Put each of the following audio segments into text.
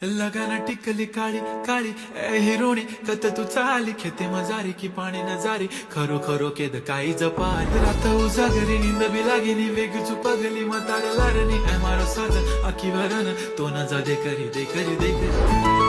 लगाना टिकली काळी काळी ए हिरोणी कत तू चाली खेते मजारी की पाणी नजारी खरो खरो केद काही जपाल रात उजागरी निंद बी लागेनी वेग चुपगली मतार लारणी ए मारो साज आखी वरन तो न जा दे करी दे करी दे करी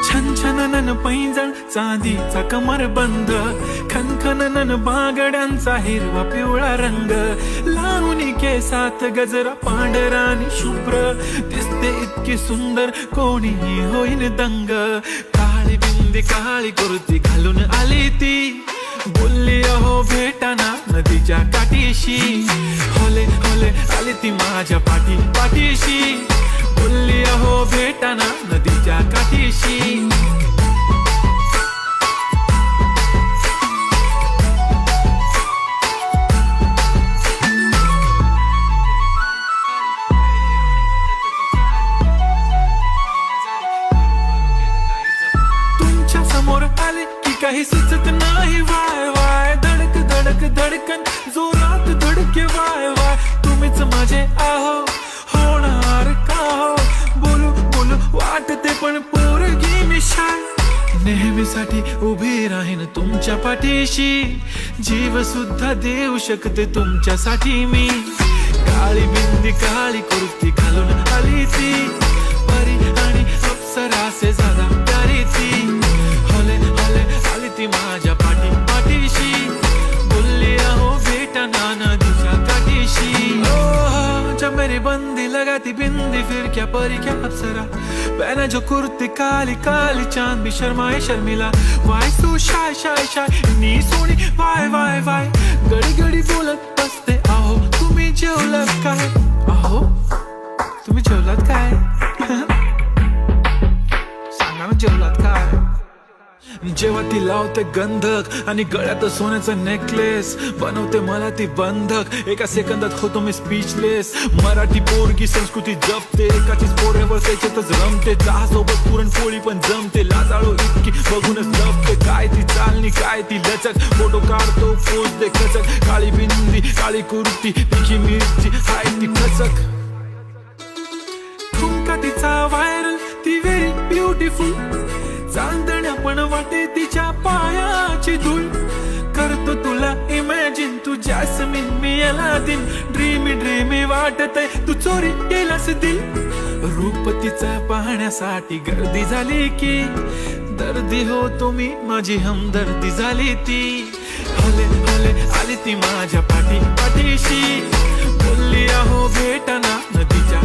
छनछनन पैंजण चांदीचा कमर बंद खनखनन बागड्यांचा हिरवा पिवळा रंग लावणी केसात गजरा पांढरा आणि शुभ्र दिसते इतकी सुंदर कोणीही होईन दंग काळी बिंदी काळी कुर्ती घालून आली ती बोलली अहो भेटाना नदीच्या काठीशी होले होले आली ती माझ्या पाठीशी बोलली अहो भेटाना नदीच्या काठीशी तुमच्या समोर आले की काही सुचत नाही वाय वाय धडक धडक धडकन जोरात धडके वाय वाय तुम्हीच माझे आहो होणार का हो बोलू बोलू वाटते पण पोरगी मी शाय नेहमीसाठी उभी राहीन तुमच्या पाठीशी जीव सुद्धा देऊ शकते तुमच्यासाठी मी काळी बिंदी काळी कुर्ती घालून आली ती परी आणि अप्सरासे झाला प्यारी ती होले होले आली ती माझ्या पाठीशी बोलली अहो भेटना नदीच्या काठीशी जब मेरी बंदी लगाती बिंदी फिर क्या परी क्या अप्सरा पहना जो कुर्ती काली काली चांद भी शर्माए शर्मिला why so shy shy shy नी सोनी वाय वाय वाय गडी गडी बोलत बसते अहो तुम्ही जेवलात काय अहो तुम्ही जेवलात काय सांगा ना जेवलात काय जेव्हा ती लावते गंधक आणि गळ्यात सोन्याचा नेकलेस बनवते मला ती बंधक एका सेकंदात होतो मी स्पीचलेस मराठी पोरगी संस्कृती जपते एकाचीच पोऱ्यावर त्याच्यातच रमते चहासोबत पुरणपोळी पण जमते लाजाळू इतकी बघूनच लपते काय ती चालणी काय ती लचक फोटो काढतो पोज दे खचक काळी बिंदी काळी कुर्ती तिखी मिरची हाय ती खचक ठुमका तिचा व्हायरल ती व्हेरी ब्युटिफुल चांदण्या पण वाटे तिच्या पायाची धूळ करतो तुला इमॅजिन तू जॅस्मिन मी अलादीन ड्रीमी ड्रीमी वाटतय तू चोरी केलास दिल रूप तिचा पाहण्यासाठी गर्दी झाली की दर्दी हो तुम्ही माझी हमदर्दी झाली ती हले हले आली ती माझ्या पाठीशी बोलली अहो भेटना नदीच्या